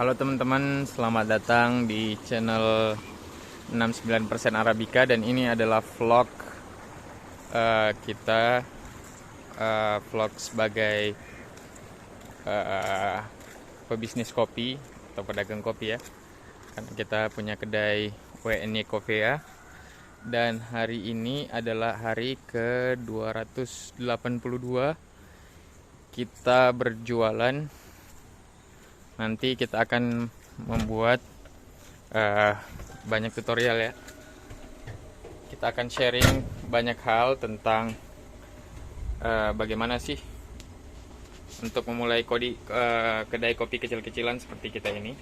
Halo teman-teman, selamat datang di channel 69% Arabica. Dan ini adalah vlog kita, vlog sebagai pebisnis kopi atau pedagang kopi ya. Karena kita punya kedai WNY Coffee ya. Dan hari ini adalah hari ke 282 kita berjualan. Nanti kita akan membuat banyak tutorial ya. Kita akan sharing banyak hal tentang bagaimana sih untuk memulai kedai kopi kecil-kecilan seperti kita ini.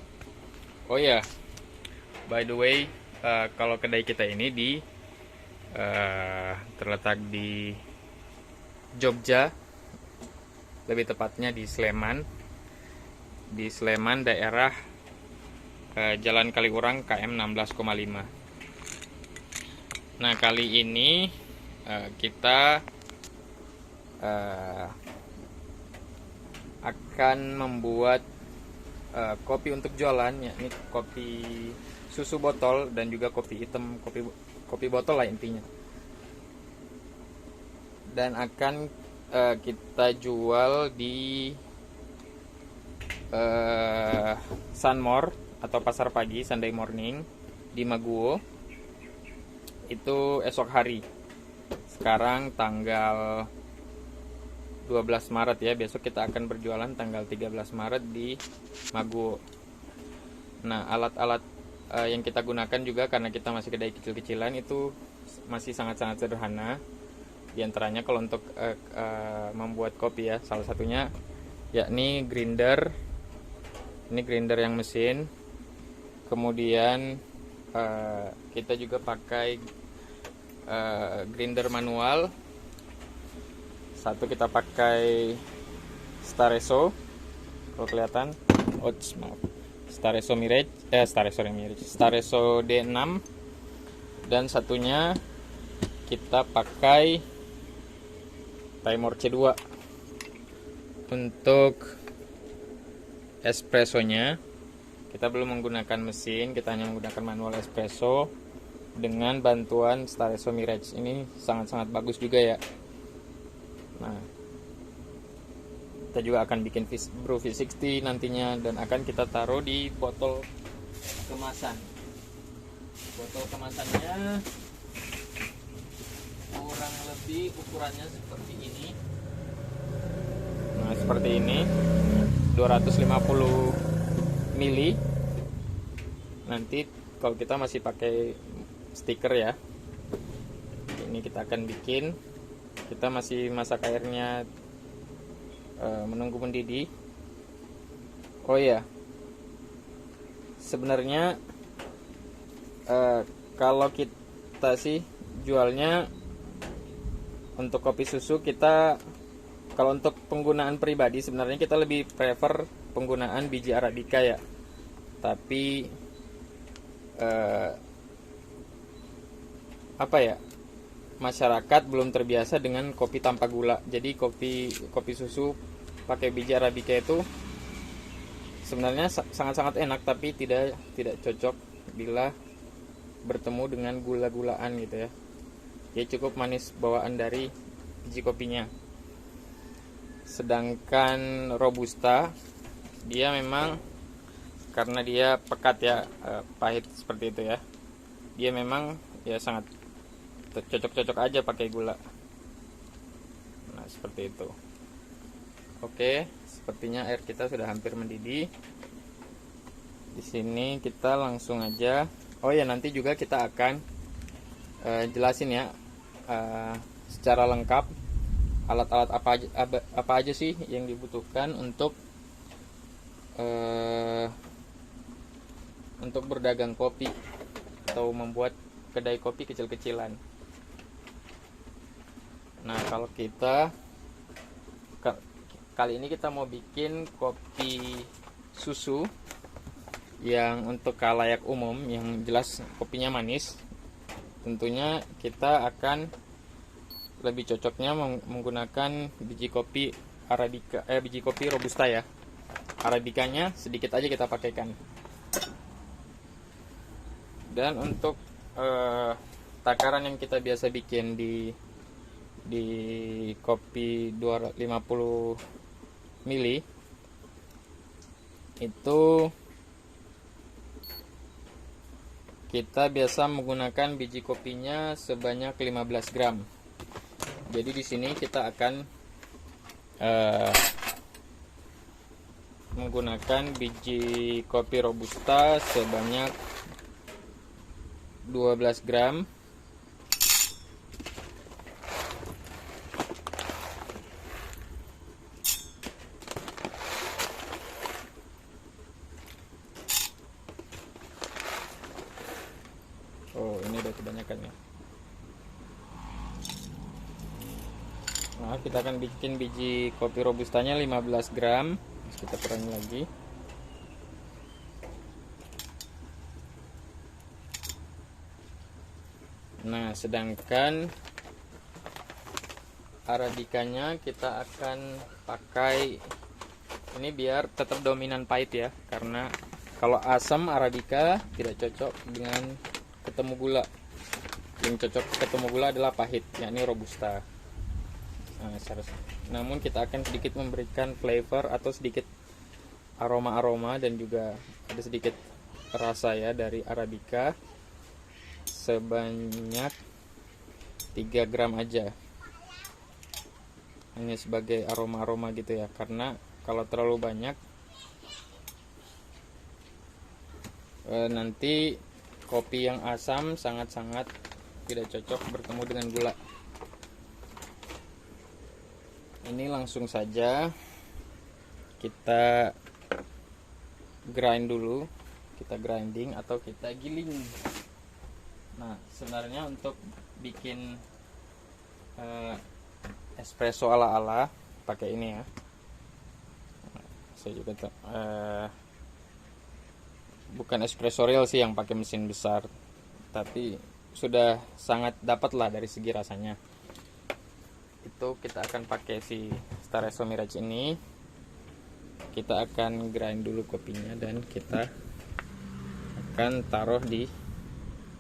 Oh ya, by the way, kalau kedai kita ini terletak di Jogja, lebih tepatnya di Sleman. Di Sleman, daerah Jalan Kaliurang KM 16,5. Nah, kali ini kita akan membuat kopi untuk jualan, yakni kopi susu botol dan juga kopi hitam, kopi botol lah intinya. Dan akan kita jual di Sunmore atau pasar pagi, Sunday morning di Maguwo. Itu esok hari. Sekarang tanggal 12 Maret ya. Besok kita akan berjualan tanggal 13 Maret di Maguwo. Nah, alat-alat yang kita gunakan juga, karena kita masih kedai kecil-kecilan, itu masih sangat-sangat sederhana. Di antaranya kalau untuk membuat kopi ya, salah satunya yakni grinder. Ini grinder yang mesin. Kemudian kita juga pakai grinder manual. Satu kita pakai Stareso, kalau kelihatan. Maaf. Stareso Mirage, Stareso D6. Dan satunya kita pakai Timor C2 untuk espressonya. Kita belum menggunakan mesin, kita hanya menggunakan manual espresso dengan bantuan Stareso Mirage. Ini sangat-sangat bagus juga ya. Nah, kita juga akan bikin brew V60 nantinya, dan akan kita taruh di botol kemasan. Botol kemasannya kurang lebih ukurannya seperti ini. Nah, seperti ini. 250 mili. Nanti kalau kita masih pakai stiker ya, ini kita akan bikin. Kita masih masak airnya, menunggu mendidih. Oh ya, sebenarnya kalau kita sih jualnya untuk kopi susu, kita kalau untuk penggunaan pribadi sebenarnya kita lebih prefer penggunaan biji Arabica ya. Tapi masyarakat belum terbiasa dengan kopi tanpa gula. Jadi kopi susu pakai biji Arabica itu sebenarnya sangat-sangat enak, tapi tidak cocok bila bertemu dengan gula-gulaan gitu ya. Dia cukup manis bawaan dari biji kopinya. Sedangkan Robusta, dia memang karena dia pekat ya, pahit seperti itu ya, dia memang ya sangat cocok aja pakai gula. Nah, seperti itu. Oke, sepertinya air kita sudah hampir mendidih. Di sini kita langsung aja. Oh ya, nanti juga kita akan jelasin ya secara lengkap alat-alat apa aja sih yang dibutuhkan untuk berdagang kopi atau membuat kedai kopi kecil-kecilan. Nah, kalau kita kali ini kita mau bikin kopi susu yang untuk khalayak umum, yang jelas kopinya manis. Tentunya kita akan lebih cocoknya menggunakan biji kopi Arabica, biji kopi Robusta ya. arabikanya sedikit aja kita pakaikan. Dan untuk takaran yang kita biasa bikin di kopi 250 ml itu kita biasa menggunakan biji kopinya sebanyak 15 gram. Jadi di sini kita akan menggunakan biji kopi robusta sebanyak 12 gram. Oh, ini udah kebanyakan ya. Nah, kita akan bikin biji kopi robustanya 15 gram. Kita kurangi lagi. Nah, sedangkan arabikanya kita akan pakai ini biar tetap dominan pahit ya, karena kalau asam arabika tidak cocok dengan ketemu gula. Yang cocok ketemu gula adalah pahit, yakni robusta. Nah, namun kita akan sedikit memberikan flavor atau sedikit aroma-aroma dan juga ada sedikit rasa ya dari arabika sebanyak 3 gram aja, hanya sebagai aroma-aroma gitu ya, karena kalau terlalu banyak nanti kopi yang asam sangat-sangat tidak cocok bertemu dengan gula. Ini langsung saja kita grind dulu, kita grinding atau kita giling. Nah, sebenarnya untuk bikin espresso ala-ala pakai ini ya. Saya juga bukan espresso real sih yang pakai mesin besar, tapi sudah sangat dapat lah dari segi rasanya. Itu kita akan pakai si Staresso Mirage ini. Kita akan grind dulu kopinya dan kita akan taruh di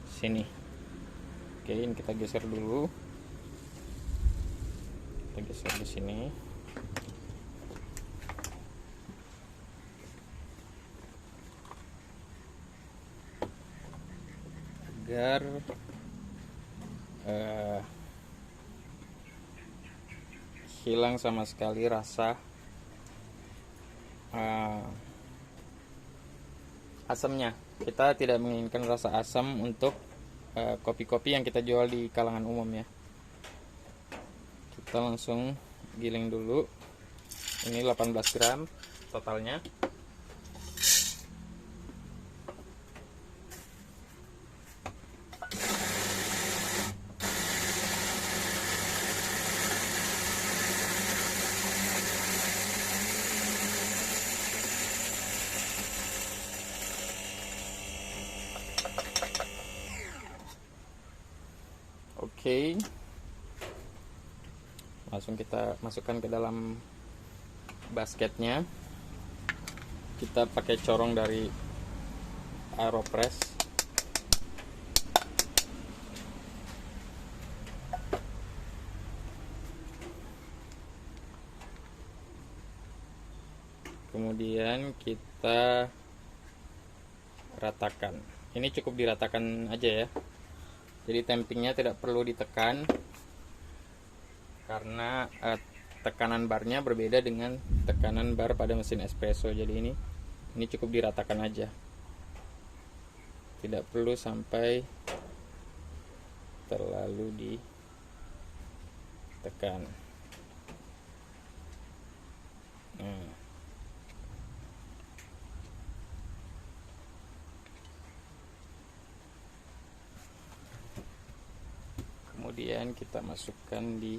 sini. Oke, ini kita geser dulu. Kita geser di sini. Agar hilang sama sekali rasa asamnya. Kita tidak menginginkan rasa asam untuk kopi-kopi yang kita jual di kalangan umum ya. Kita langsung giling dulu. Ini 18 gram totalnya. Oke, langsung kita masukkan ke dalam basketnya. Kita pakai corong dari Aeropress. Kemudian kita ratakan. Ini cukup diratakan aja ya. Jadi tampingnya tidak perlu ditekan karena tekanan barnya berbeda dengan tekanan bar pada mesin espresso. Jadi ini cukup diratakan aja. Tidak perlu sampai terlalu ditekan. Nah. Kemudian kita masukkan di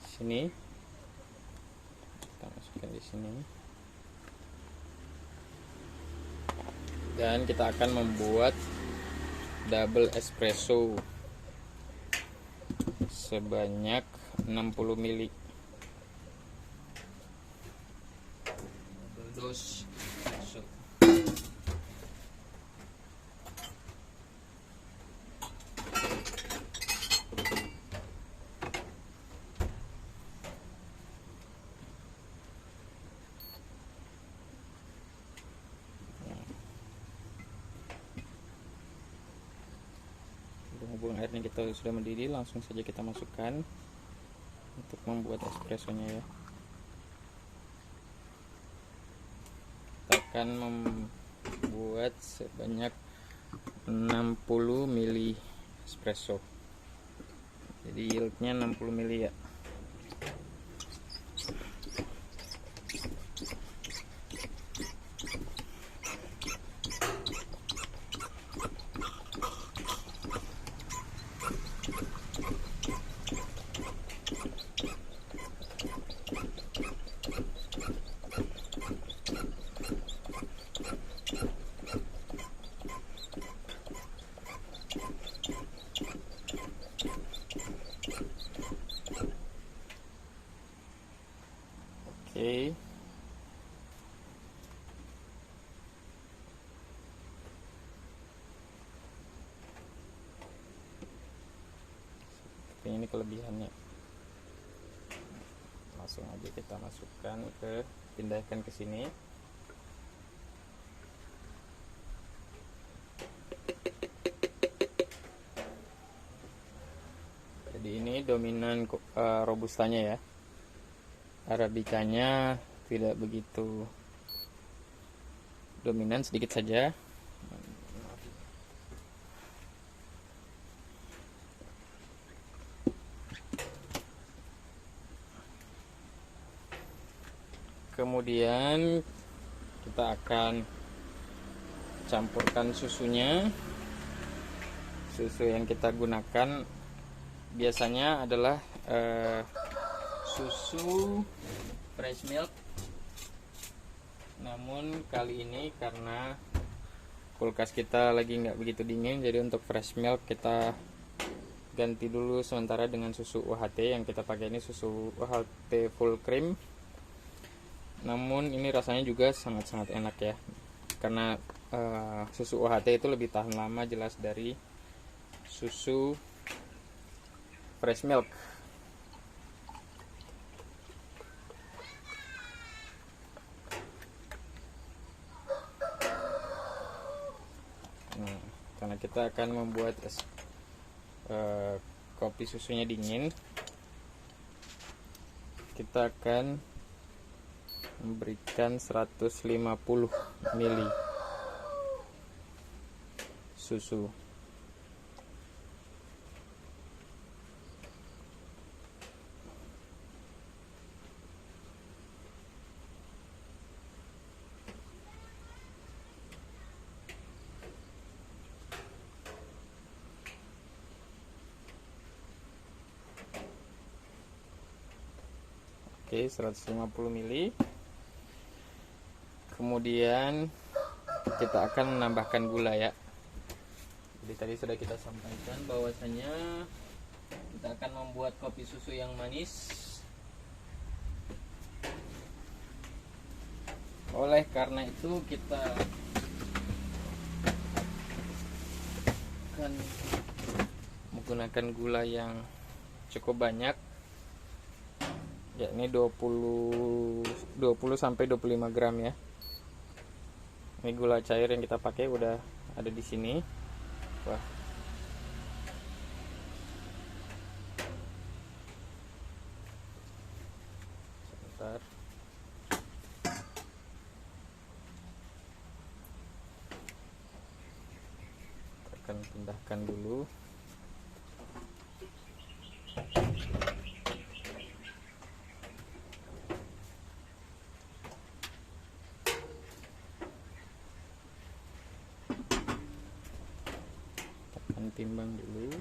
sini. Kita masukkan di sini. Dan kita akan membuat double espresso sebanyak 60 ml. susu. Berhubung airnya kita sudah mendidih, langsung saja kita masukkan untuk membuat espressonya ya. Kita akan membuat sebanyak 60 ml espresso. Jadi yieldnya 60 ml ya. Oke. Seperti ini kelebihannya. Langsung aja kita masukkan pindahkan ke sini. Jadi ini dominan robustanya ya. Arabicanya tidak begitu dominan, sedikit saja. Kemudian kita akan campurkan susunya. Susu yang kita gunakan biasanya adalah susu fresh milk, namun kali ini karena kulkas kita lagi nggak begitu dingin, jadi untuk fresh milk kita ganti dulu sementara dengan susu UHT. Yang kita pakai ini susu UHT full cream, namun ini rasanya juga sangat-sangat enak ya, karena susu UHT itu lebih tahan lama jelas dari susu fresh milk. Nah, karena kita akan membuat kopi susunya dingin, kita akan memberikan 150 ml susu. Oke, 150 ml. Kemudian kita akan menambahkan gula ya. Jadi tadi sudah kita sampaikan bahwasanya kita akan membuat kopi susu yang manis. Oleh karena itu kita akan menggunakan gula yang cukup banyak, yakni 20 sampai 25 gram ya. Ini gula cair yang kita pakai udah ada di sini. Wah. Sebentar. Kita akan pindahkan dulu. Timbang dulu.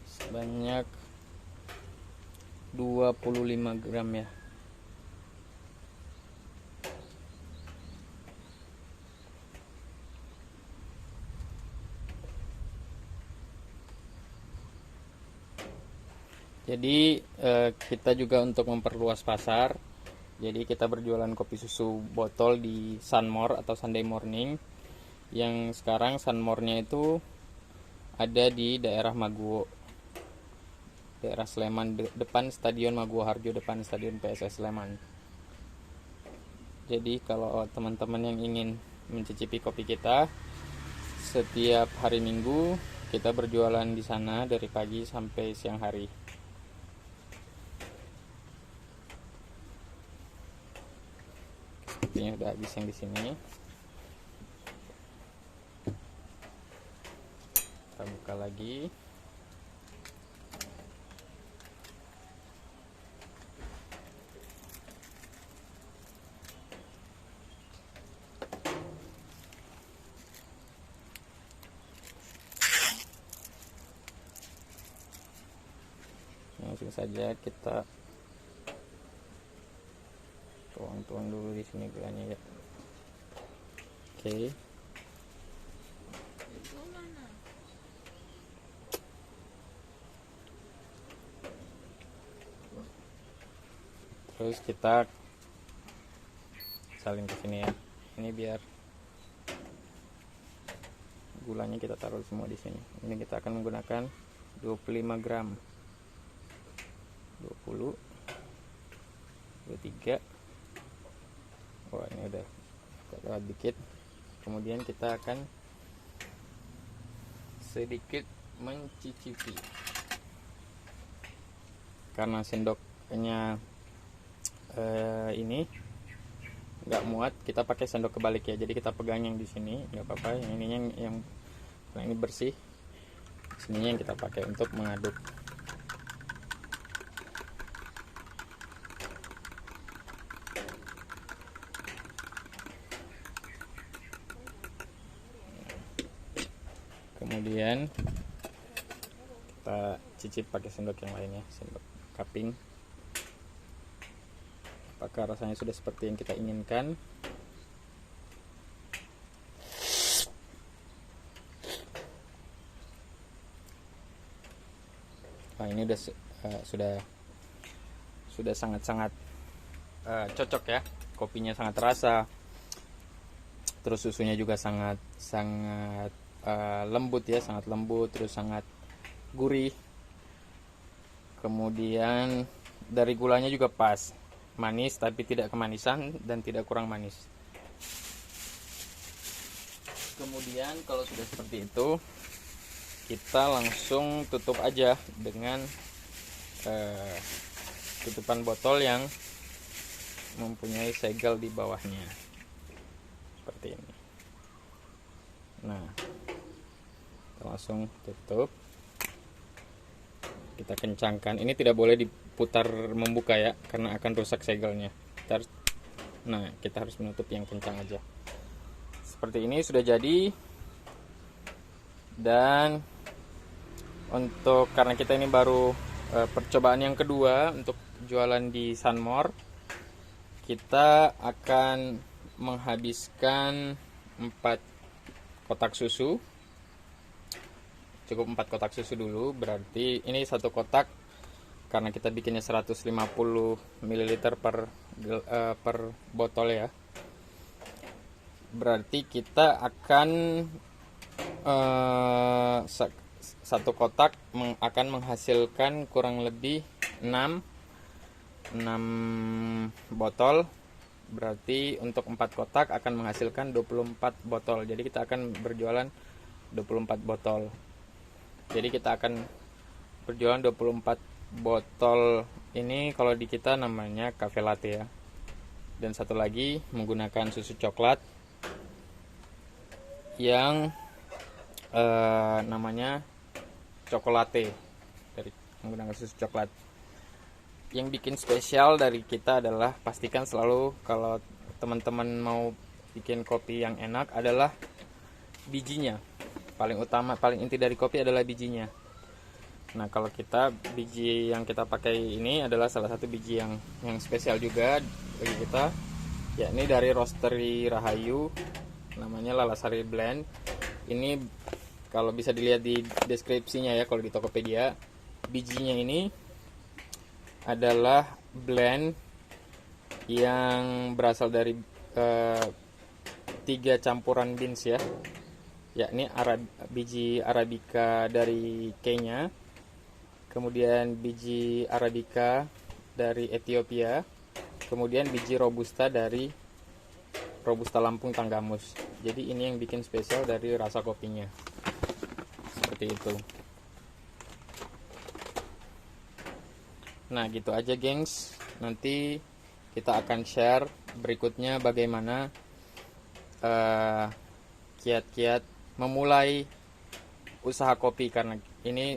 Sebanyak 25 gram ya. Jadi kita juga untuk memperluas pasar. Jadi kita berjualan kopi susu botol di Sunmore atau Sunday Morning. Yang sekarang Sunmore-nya itu ada di daerah Maguwo, daerah Sleman, depan Stadion Maguwo Harjo, depan Stadion PSS Sleman. Jadi kalau teman-teman yang ingin mencicipi kopi kita, setiap hari Minggu kita berjualan di sana dari pagi sampai siang hari. Ini udah habis yang di sini. Kita buka lagi. Langsung saja kita tuang-tuang dulu di sini gulanya ya. Oke. Terus kita salin ke sini ya. Ini biar gulanya kita taruh semua di sini. Ini kita akan menggunakan 25 gram. 20, 23. Wah, ini udah agak dikit. Kemudian kita akan sedikit mencicipi. Karena sendoknya ini nggak muat, kita pakai sendok kebalik ya. Jadi kita pegang yang di sini, nggak apa-apa. Yang ini yang ini bersih. Sininya yang kita pakai untuk mengaduk. Kemudian kita cicip pakai sendok yang lainnya, sendok cupping. Apakah rasanya sudah seperti yang kita inginkan? Nah, ini sudah sangat-sangat cocok ya. Kopinya sangat terasa. Terus susunya juga sangat lembut ya, sangat lembut, terus sangat gurih. Kemudian dari gulanya juga pas, manis tapi tidak kemanisan dan tidak kurang manis. Kemudian kalau sudah seperti itu, kita langsung tutup aja dengan tutupan botol yang mempunyai segel di bawahnya seperti ini. Nah, kita langsung tutup, kita kencangkan. Ini tidak boleh diputar membuka ya, karena akan rusak segelnya. Kita harus menutup yang kencang aja. Seperti ini sudah jadi. Dan karena kita ini baru percobaan yang kedua untuk jualan di Sunmore, kita akan menghabiskan 4 kotak susu. Cukup 4 kotak susu dulu. Berarti ini satu kotak, karena kita bikinnya 150 ml per botol ya. Berarti kita akan satu kotak akan menghasilkan kurang lebih 6 botol. Berarti untuk 4 kotak akan menghasilkan 24 botol. Jadi kita akan berjualan 24 botol. Jadi kita akan berjualan 24 botol. Ini kalau di kita namanya cafe latte ya. Dan satu lagi menggunakan susu coklat yang namanya cokolate, dari menggunakan susu coklat. Yang bikin spesial dari kita adalah, pastikan selalu kalau teman-teman mau bikin kopi yang enak, adalah bijinya. Paling utama, paling inti dari kopi adalah bijinya. Nah, kalau kita, biji yang kita pakai ini adalah salah satu biji yang spesial juga bagi kita, yakni dari Roastery Rahayu, namanya Lalasari Blend. Ini kalau bisa dilihat di deskripsinya ya, kalau di Tokopedia, bijinya ini adalah blend yang berasal dari 3 campuran beans ya, yakni biji Arabica dari Kenya, kemudian biji Arabica dari Ethiopia, kemudian biji Robusta dari Robusta Lampung Tanggamus. Jadi ini yang bikin spesial dari rasa kopinya. Seperti itu. Nah, gitu aja gengs. Nanti kita akan share berikutnya bagaimana kiat-kiat memulai usaha kopi, karena ini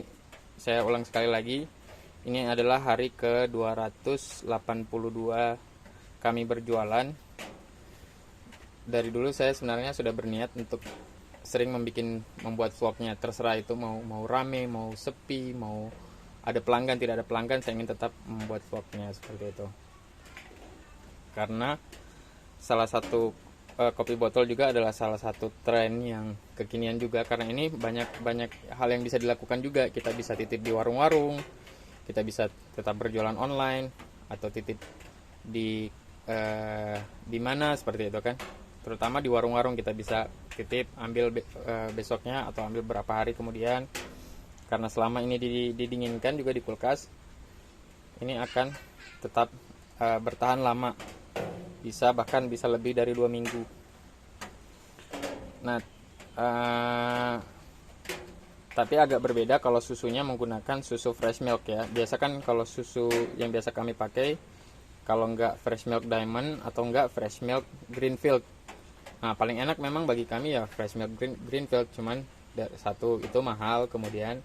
saya ulang sekali lagi, ini adalah hari ke-282 kami berjualan. Dari dulu saya sebenarnya sudah berniat untuk sering membuat vlognya, terserah itu mau rame, mau sepi, mau ada pelanggan, tidak ada pelanggan, saya ingin tetap membuat vlognya seperti itu. Karena salah satu kopi botol juga adalah salah satu tren yang kekinian juga, karena ini banyak hal yang bisa dilakukan juga. Kita bisa titip di warung-warung, kita bisa tetap berjualan online, atau titip di mana seperti itu kan. Terutama di warung-warung kita bisa titip, ambil besoknya atau ambil berapa hari kemudian. Karena selama ini didinginkan juga di kulkas, ini akan tetap bertahan lama, bahkan bisa lebih dari 2 minggu. Nah, tapi agak berbeda kalau susunya menggunakan susu fresh milk ya. Biasa kan kalau susu yang biasa kami pakai, kalau nggak fresh milk diamond atau nggak fresh milk greenfield. Nah, paling enak memang bagi kami ya fresh milk greenfield, cuman satu itu mahal, kemudian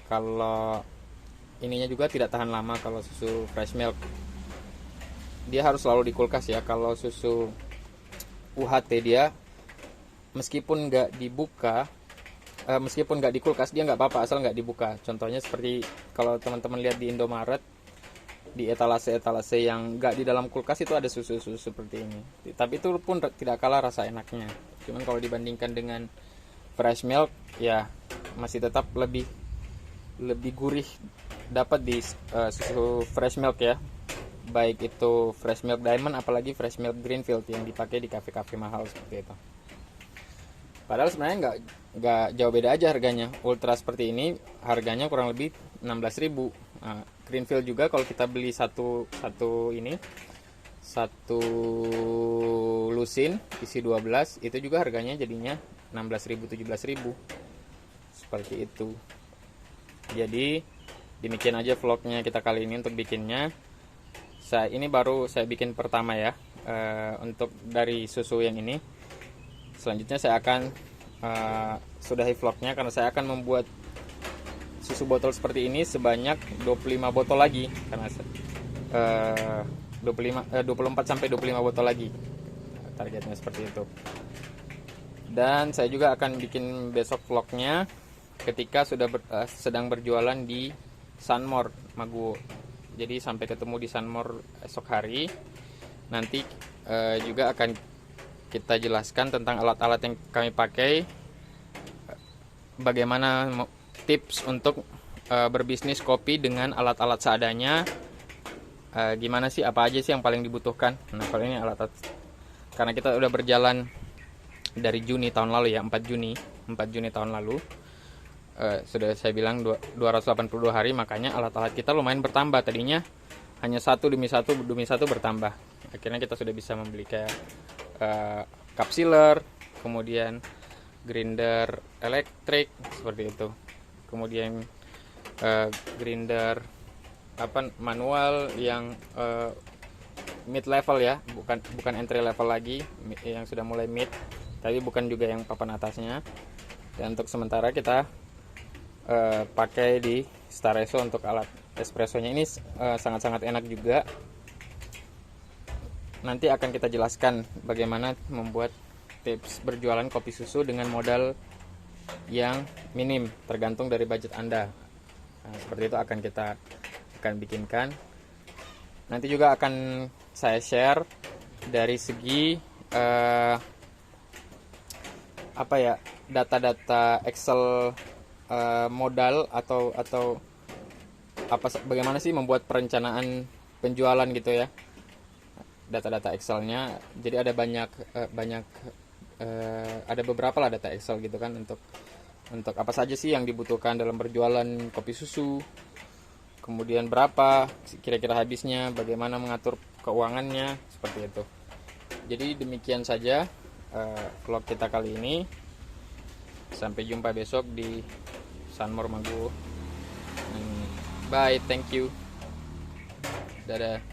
kalau ininya juga tidak tahan lama. Kalau susu fresh milk dia harus selalu di kulkas ya. Kalau susu UHT dia meskipun nggak dibuka, meskipun nggak di kulkas dia nggak apa-apa asal nggak dibuka. Contohnya seperti kalau teman-teman lihat di Indomaret, di etalase yang nggak di dalam kulkas itu ada susu-susu seperti ini. Tapi itu pun tidak kalah rasa enaknya. Cuman kalau dibandingkan dengan fresh milk ya masih tetap lebih gurih dapat di susu fresh milk ya. Baik itu fresh milk diamond apalagi fresh milk greenfield yang dipakai di kafe-kafe mahal seperti itu. Padahal sebenarnya nggak jauh beda aja harganya. Ultra seperti ini harganya kurang lebih 16.000. Nah, greenfield juga kalau kita beli satu lusin isi 12 itu juga harganya jadinya 16.000 17.000 seperti itu. Jadi demikian aja vlognya kita kali ini untuk bikinnya. Ini baru saya bikin pertama ya, untuk dari susu yang ini. Selanjutnya saya akan sudahi vlognya karena saya akan membuat susu botol seperti ini sebanyak 25 botol lagi, karena 24 sampai 25 botol lagi targetnya seperti itu. Dan saya juga akan bikin besok vlognya ketika sudah sedang berjualan di Sunmore Maguwo. Jadi sampai ketemu di Sunmore esok hari. Nanti juga akan kita jelaskan tentang alat-alat yang kami pakai, bagaimana tips untuk berbisnis kopi dengan alat-alat seadanya, gimana sih, apa aja sih yang paling dibutuhkan. Nah, kalau ini alat-alat, karena kita udah berjalan dari Juni tahun lalu ya, 4 Juni tahun lalu, sudah saya bilang 282 hari, makanya alat-alat kita lumayan bertambah. Tadinya hanya satu demi satu bertambah. Akhirnya kita sudah bisa membeli kayak cup sealer, kemudian grinder elektrik seperti itu, kemudian grinder manual yang mid level ya, bukan entry level lagi, yang sudah mulai mid, tapi bukan juga yang papan atasnya. Dan untuk sementara kita pakai di Staresso untuk alat espressonya. Ini sangat-sangat enak juga. Nanti akan kita jelaskan bagaimana membuat tips berjualan kopi susu dengan modal yang minim, tergantung dari budget Anda. Nah, seperti itu akan bikinkan. Nanti juga akan saya share dari segi data-data Excel, modal atau bagaimana sih membuat perencanaan penjualan gitu ya, data-data Excelnya. Jadi ada ada beberapa lah data Excel gitu kan, untuk apa saja sih yang dibutuhkan dalam berjualan kopi susu, kemudian berapa kira-kira habisnya, bagaimana mengatur keuangannya, seperti itu. Jadi demikian saja vlog kita kali ini. Sampai jumpa besok di Sunmore Maguwo. Bye, thank you, dadah.